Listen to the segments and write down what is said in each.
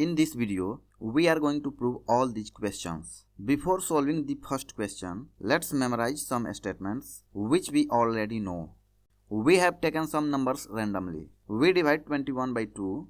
In this video, we are going to prove all these questions. Before solving the first question, let's memorize some statements which we already know. We have taken some numbers randomly. We divide 21 by 2.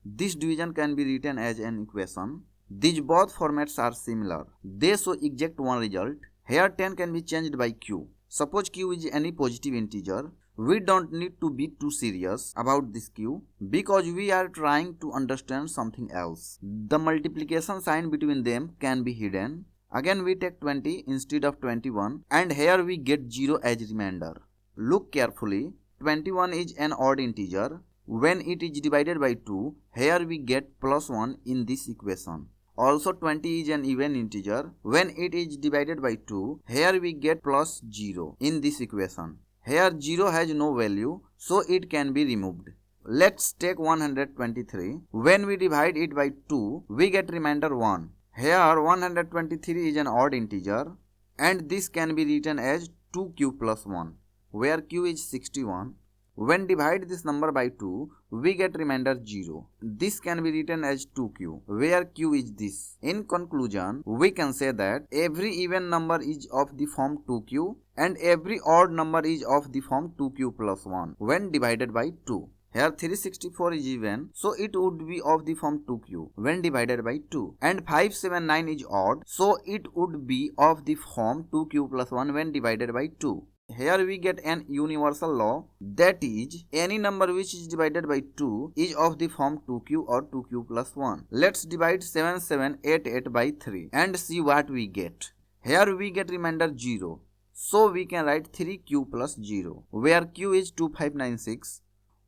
This division can be written as an equation. These both formats are similar. They show exact one result. Here 10 can be changed by q. Suppose q is any positive integer. We don't need to be too serious about this q because we are trying to understand something else. The multiplication sign between them can be hidden. Again we take 20 instead of 21 and here we get 0 as remainder. Look carefully. 21 is an odd integer. When it is divided by 2, here we get plus 1 in this equation. Also 20 is an even integer. When it is divided by 2, here we get plus 0 in this equation. Here 0 has no value, so it can be removed. Let's take 123. When we divide it by 2, we get remainder 1. Here 123 is an odd integer and this can be written as 2q plus 1, where q is 61. When divide this number by 2, we get remainder 0. This can be written as 2q, where q is this. In conclusion, we can say that every even number is of the form 2q and every odd number is of the form 2q plus 1 when divided by 2. Here 364 is even, so it would be of the form 2q when divided by 2. And 579 is odd, so it would be of the form 2q plus 1 when divided by 2. Here we get an universal law, that is, any number which is divided by 2 is of the form 2q or 2q plus 1. Let's divide 7788 by 3 and see what we get. Here we get remainder 0. So we can write 3q plus 0, where q is 2596.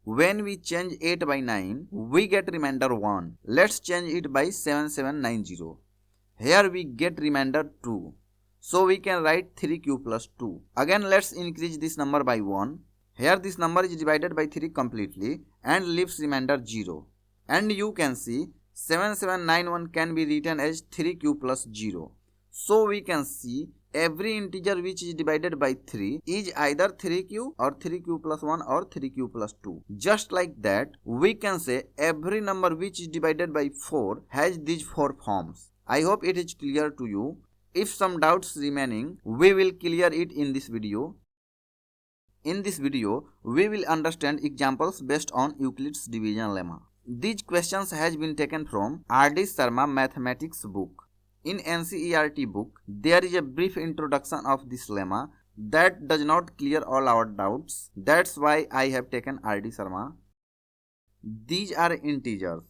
When we change 8 by 9, we get remainder 1. Let's change it by 7790. Here we get remainder 2. So we can write 3q plus 2. Again let's increase this number by 1. Here this number is divided by 3 completely and leaves remainder 0. And you can see 7791 can be written as 3q plus 0. So we can see every integer which is divided by 3 is either 3q or 3q plus 1 or 3q plus 2. Just like that, we can say every number which is divided by 4 has these 4 forms. I hope it is clear to you. If some doubts remaining, we will clear it in this video. In this video, we will understand examples based on Euclid's division lemma. These questions has been taken from R.D. Sharma mathematics book. In NCERT book, there is a brief introduction of this lemma that does not clear all our doubts. That's why I have taken R.D. Sharma. These are integers.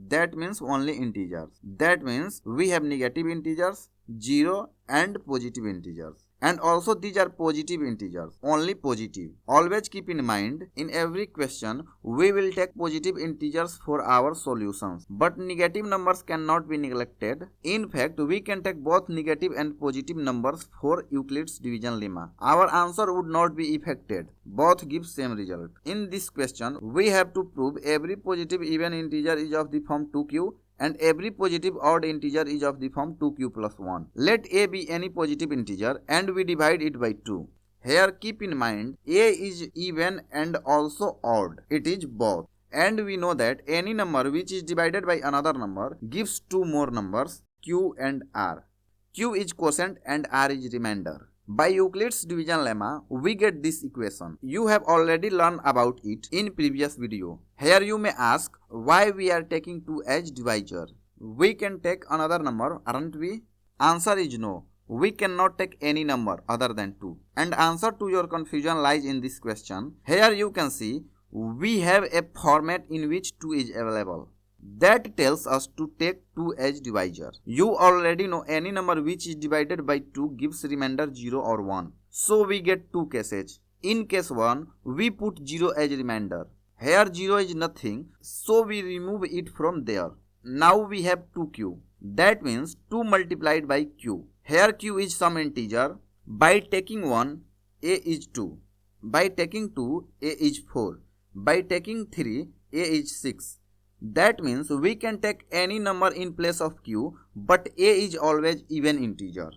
That means only integers. That means we have negative integers, 0 and positive integers. And also these are positive integers, only positive. Always keep in mind, in every question, we will take positive integers for our solutions. But negative numbers cannot be neglected. In fact, we can take both negative and positive numbers for Euclid's division lemma. Our answer would not be affected. Both give same result. In this question, we have to prove every positive even integer is of the form 2q and every positive odd integer is of the form 2q plus 1. Let a be any positive integer and we divide it by 2. Here keep in mind, a is even and also odd. It is both. And we know that any number which is divided by another number gives two more numbers, q and r. q is quotient and r is remainder. By Euclid's division lemma, we get this equation. You have already learned about it in previous video. Here you may ask why we are taking 2 as divisor. We can take another number, aren't we? Answer is no. We cannot take any number other than 2. And answer to your confusion lies in this question. Here you can see we have a format in which 2 is available. That tells us to take 2 as divisor. You already know any number which is divided by 2 gives remainder 0 or 1. So we get 2 cases. In case 1, we put 0 as remainder. Here 0 is nothing, so we remove it from there. Now we have 2q. That means 2 multiplied by q. Here q is some integer. By taking 1, a is 2. By taking 2, a is 4. By taking 3, a is 6. That means we can take any number in place of q, but a is always even integer.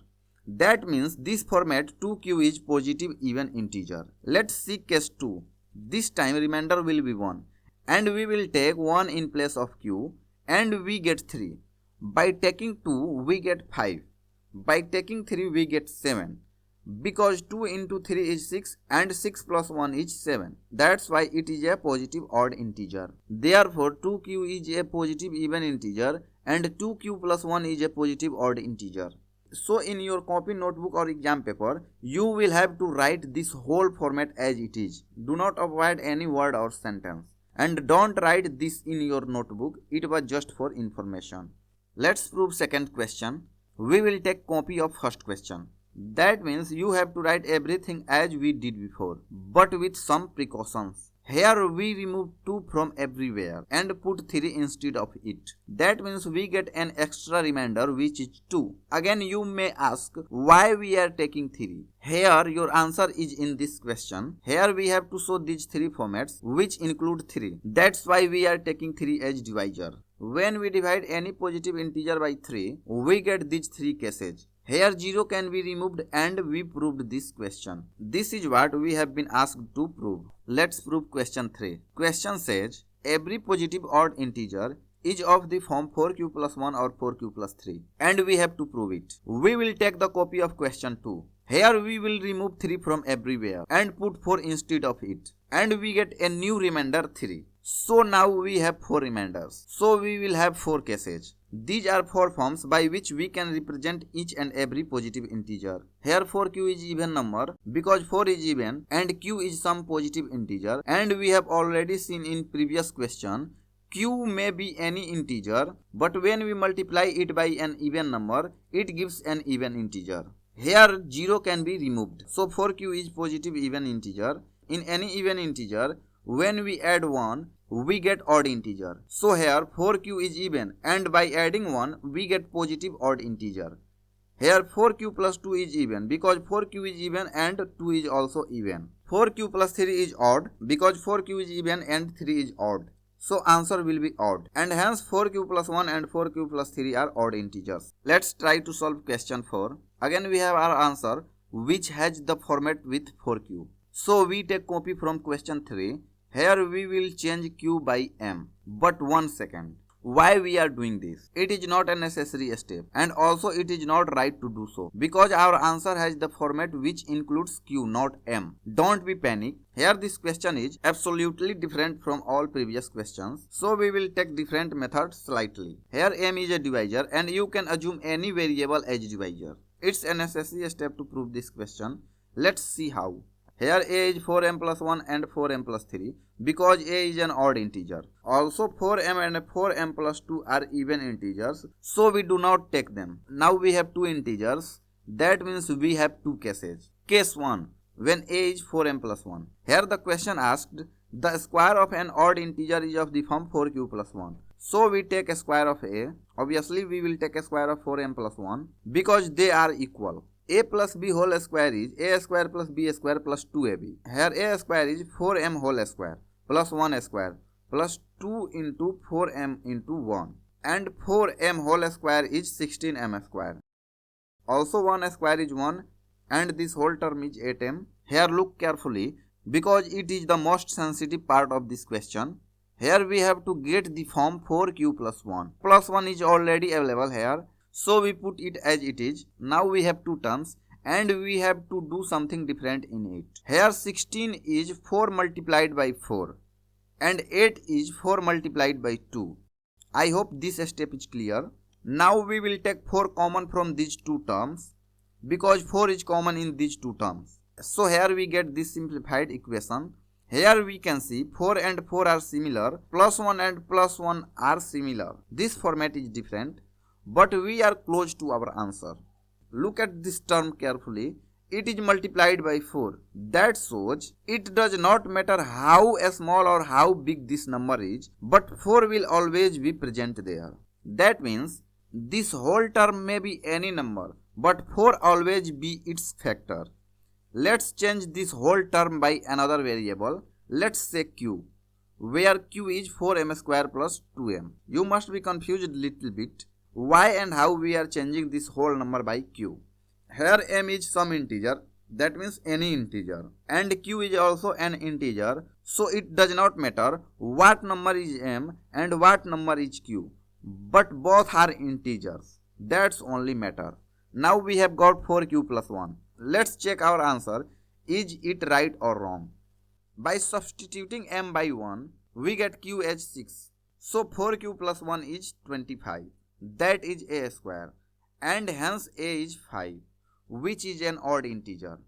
That means this format 2q is positive even integer. Let's see case 2. This time remainder will be 1 and we will take 1 in place of q and we get 3. By taking 2, we get 5. By taking 3, we get 7. Because 2 into 3 is 6 and 6 plus 1 is 7. That's why it is a positive odd integer. Therefore, 2q is a positive even integer and 2q plus 1 is a positive odd integer. So in your copy, notebook or exam paper, you will have to write this whole format as it is. Do not avoid any word or sentence. And don't write this in your notebook. It was just for information. Let's prove second question. We will take copy of first question. That means you have to write everything as we did before, but with some precautions. Here we remove 2 from everywhere and put 3 instead of it. That means we get an extra remainder which is 2. Again you may ask why we are taking 3. Here your answer is in this question. Here we have to show these 3 formats which include 3. That's why we are taking 3 as divisor. When we divide any positive integer by 3, we get these 3 cases. Here 0 can be removed and we proved this question. This is what we have been asked to prove. Let's prove question 3. Question says, every positive odd integer is of the form 4q plus 1 or 4q plus 3. And we have to prove it. We will take the copy of question 2. Here we will remove 3 from everywhere and put 4 instead of it. And we get a new remainder 3. So now we have 4 remainders. So we will have 4 cases. These are 4 forms by which we can represent each and every positive integer. Here 4q is even number because 4 is even and q is some positive integer, and we have already seen in previous question q may be any integer, but when we multiply it by an even number, it gives an even integer. Here 0 can be removed. So 4q is positive even integer. In any even integer, when we add 1, we get odd integer. So here 4q is even and by adding 1, we get positive odd integer. Here 4q plus 2 is even because 4q is even and 2 is also even. 4q plus 3 is odd because 4q is even and 3 is odd. So answer will be odd, and hence 4q plus 1 and 4q plus 3 are odd integers. Let's try to solve question 4. Again we have our answer which has the format with 4q. So we take copy from question 3. Here we will change q by m. But one second. Why we are doing this? It is not a necessary step and also it is not right to do so because our answer has the format which includes q, not m. Don't be panic. Here this question is absolutely different from all previous questions. So we will take different method slightly. Here m is a divisor and you can assume any variable as divisor. It's a necessary step to prove this question. Let's see how. Here a is 4m plus 1 and 4m plus 3 because a is an odd integer. Also 4m and 4m plus 2 are even integers, so we do not take them. Now we have 2 integers. That means we have 2 cases. Case 1, when a is 4m plus 1. Here the question asked the square of an odd integer is of the form 4q plus 1. So we take a square of a. Obviously we will take a square of 4m plus 1 because they are equal. A plus b whole square is a square plus b square plus 2ab. Here a square is 4m whole square plus 1 square plus 2 into 4m into 1. And 4m whole square is 16m square. Also 1 square is 1 and this whole term is 8m. Here look carefully because it is the most sensitive part of this question. Here we have to get the form 4q plus 1. Plus 1 is already available here. So we put it as it is. Now we have 2 terms and we have to do something different in it. Here 16 is 4 multiplied by 4 and 8 is 4 multiplied by 2. I hope this step is clear. Now we will take 4 common from these 2 terms because 4 is common in these 2 terms. So here we get this simplified equation. Here we can see 4 and 4 are similar, plus 1 and plus 1 are similar. This format is different, but we are close to our answer. Look at this term carefully. It is multiplied by 4. That shows it does not matter how small or how big this number is, but 4 will always be present there. That means this whole term may be any number, but 4 always be its factor. Let's change this whole term by another variable. Let's say q, where q is 4m square plus 2m. You must be confused little bit. Why and how we are changing this whole number by q? Here m is some integer, that means any integer, and q is also an integer, so it does not matter what number is m and what number is q. but both are integers. That's only matter. Now we have got 4q plus 1. Let's check our answer. Is it right or wrong? By substituting m by 1, we get q as 6. So 4q plus 1 is 25. That is a square. And hence a is 5, which is an odd integer.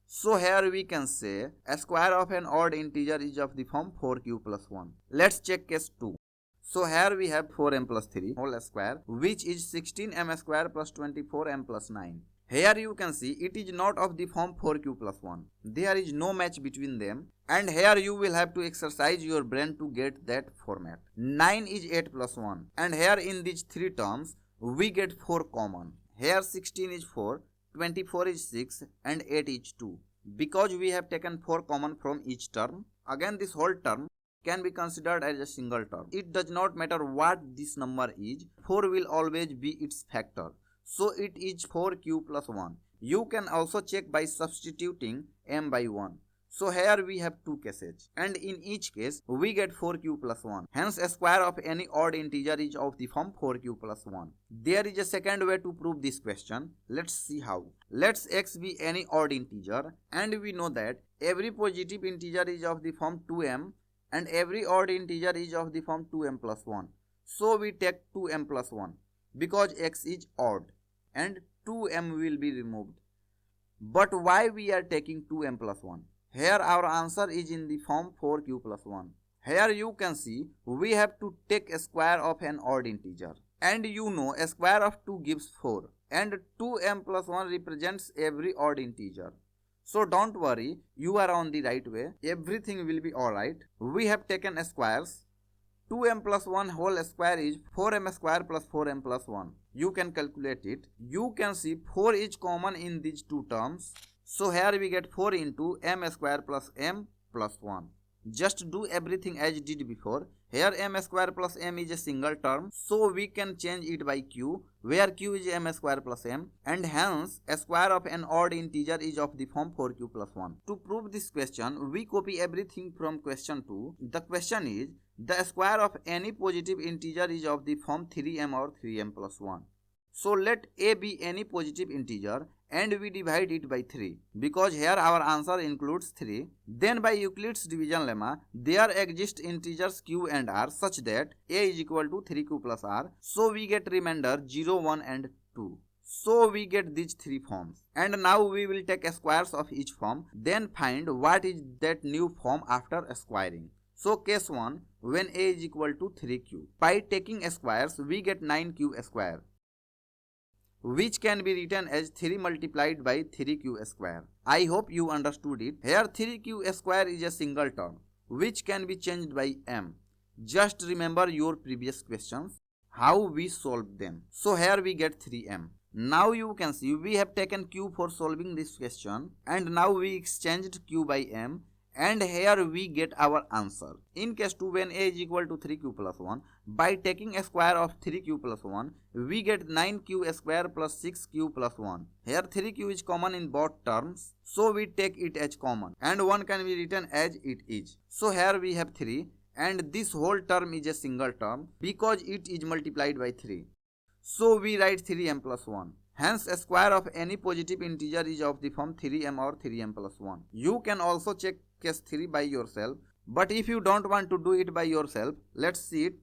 So here we can say a square of an odd integer is of the form 4q plus 1. Let's check case 2. So here we have 4m plus 3 whole square, which is 16m square plus 24m plus 9. Here you can see it is not of the form 4q plus 1. There is no match between them, and here you will have to exercise your brain to get that format. 9 is 8 plus 1, and here in these three terms we get 4 common. Here 16 is 4, 24 is 6, and 8 is 2. Because we have taken 4 common from each term, again this whole term can be considered as a single term. It does not matter what this number is, 4 will always be its factor. So it is 4q plus 1. You can also check by substituting m by 1. So here we have two cases, and in each case we get 4q plus 1. Hence a square of any odd integer is of the form 4q plus 1. There is a second way to prove this question. Let's see how. Let's x be any odd integer, and we know that every positive integer is of the form 2m and every odd integer is of the form 2m plus 1. So we take 2m plus 1 because x is odd and 2m will be removed. But why we are taking 2m plus 1? Here our answer is in the form 4q plus 1. Here you can see we have to take a square of an odd integer. And you know a square of 2 gives 4. And 2m plus 1 represents every odd integer. So don't worry, you are on the right way. Everything will be alright. We have taken a squares. 2m plus 1 whole square is 4m square plus 4m plus 1. You can calculate it. You can see 4 is common in these two terms. So here we get 4 into m square plus m plus 1. Just do everything as did before. Here m square plus m is a single term, so we can change it by q, where q is m square plus m, and hence a square of an odd integer is of the form 4q plus 1. To prove this question, we copy everything from question 2. The question is, the square of any positive integer is of the form 3m or 3m plus 1. So let a be any positive integer and we divide it by 3, because here our answer includes 3. Then by Euclid's division lemma, there exist integers q and r such that a is equal to 3q plus r. So we get remainder 0, 1 and 2. So we get these three forms. And now we will take squares of each form, then find what is that new form after squaring. So case 1, when a is equal to 3q. By taking squares, we get 9q square, which can be written as 3 multiplied by 3q square. I hope you understood it. Here 3q square is a single term, which can be changed by m. Just remember your previous questions, how we solved them. So here we get 3m. Now you can see we have taken q for solving this question, and now we exchanged q by m, and here we get our answer. In case 2, when a is equal to 3q plus 1, by taking a square of 3q plus 1, we get 9q square plus 6q plus 1. Here 3q is common in both terms, so we take it as common, and 1 can be written as it is. So here we have 3, and this whole term is a single term because it is multiplied by 3. So we write 3m plus 1. Hence a square of any positive integer is of the form 3m or 3m plus 1. You can also check case 3 by yourself, but if you don't want to do it by yourself, let's see it.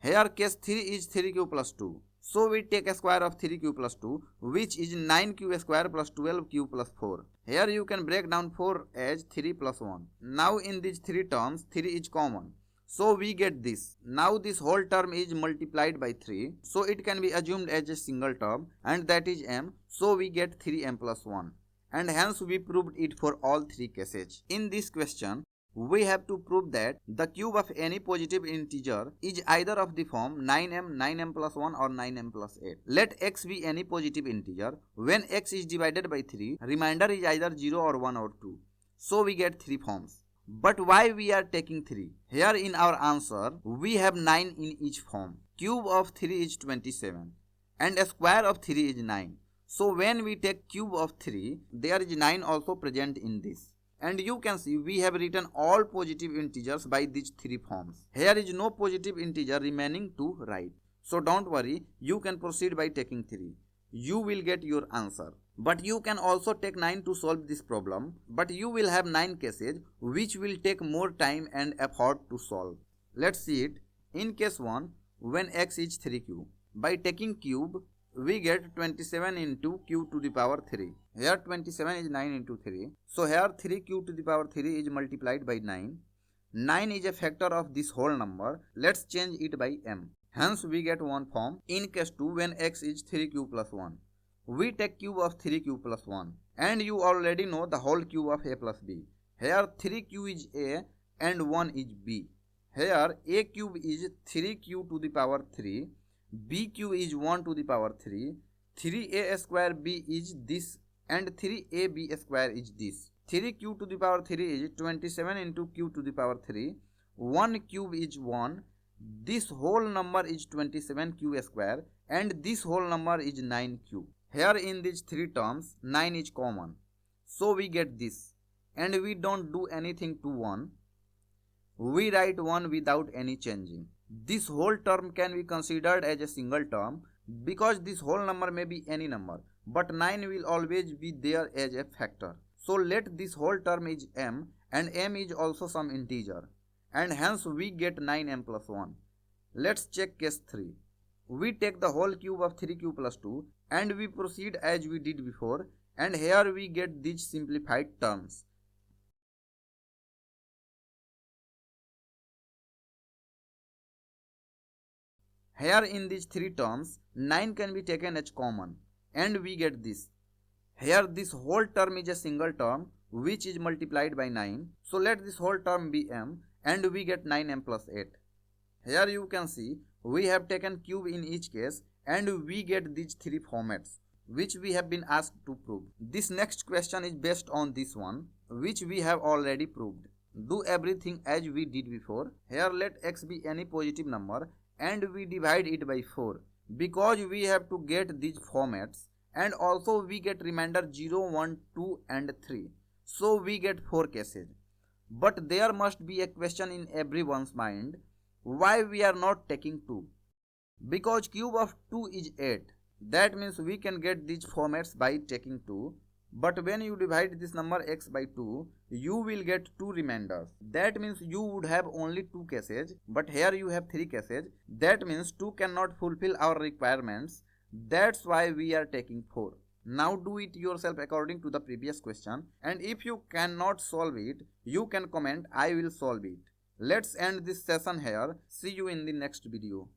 Here case 3 is 3q plus 2. So we take a square of 3q plus 2, which is 9q square plus 12q plus 4. Here you can break down 4 as 3 plus 1. Now in these three terms, 3 is common. So we get this. Now this whole term is multiplied by 3. So it can be assumed as a single term, and that is m. So we get 3m plus 1. And hence we proved it for all three cases. In this question, we have to prove that the cube of any positive integer is either of the form 9m, 9m plus 1 or 9m plus 8. Let x be any positive integer. When x is divided by 3, remainder is either 0 or 1 or 2. So we get three forms. But why we are taking 3? Here in our answer, we have 9 in each form. Cube of 3 is 27 and a square of 3 is 9. So when we take cube of 3, there is 9 also present in this. And you can see we have written all positive integers by these three forms. Here is no positive integer remaining to write. So don't worry, you can proceed by taking 3. You will get your answer. But you can also take 9 to solve this problem, but you will have 9 cases which will take more time and effort to solve. Let's see it. In case 1, when x is 3q, by taking cube, we get 27 into q to the power 3. Here 27 is 9 into 3. So here 3q to the power 3 is multiplied by 9. 9 is a factor of this whole number. Let's change it by m. Hence we get one form. In case 2, when x is 3q plus 1, we take cube of 3q plus 1. And you already know the whole cube of a plus b. Here 3q is a and 1 is b. Here a cube is 3q to the power 3. B cube is 1 to the power 3. 3a square b is this and 3ab square is this. 3q to the power 3 is 27 into q to the power 3. 1 cube is 1. This whole number is 27q square and this whole number is 9q. Here in these 3 terms 9 is common. So we get this and we don't do anything to 1. We write 1 without any changing. This whole term can be considered as a single term because this whole number may be any number, but 9 will always be there as a factor. So let this whole term is m and m is also some integer and hence we get 9m plus 1. Let's check case 3. We take the whole cube of 3q plus 2 and we proceed as we did before, and here we get these simplified terms. Here in these 3 terms, 9 can be taken as common and we get this. Here this whole term is a single term which is multiplied by 9. So let this whole term be m and we get 9m plus 8. Here you can see we have taken cube in each case and we get these 3 formats which we have been asked to prove. This next question is based on this one which we have already proved. Do everything as we did before. Here let x be any positive number and we divide it by 4 because we have to get these formats, and also we get remainder 0, 1, 2 and 3. So we get 4 cases. But there must be a question in everyone's mind, why we are not taking 2? Because cube of 2 is 8. That means we can get these formats by taking 2. But when you divide this number x by 2, you will get 2 remainders. That means you would have only 2 cases, but here you have 3 cases. That means 2 cannot fulfill our requirements. That's why we are taking 4. Now do it yourself according to the previous question, and if you cannot solve it, you can comment I will solve it. Let's end this session here. See you in the next video.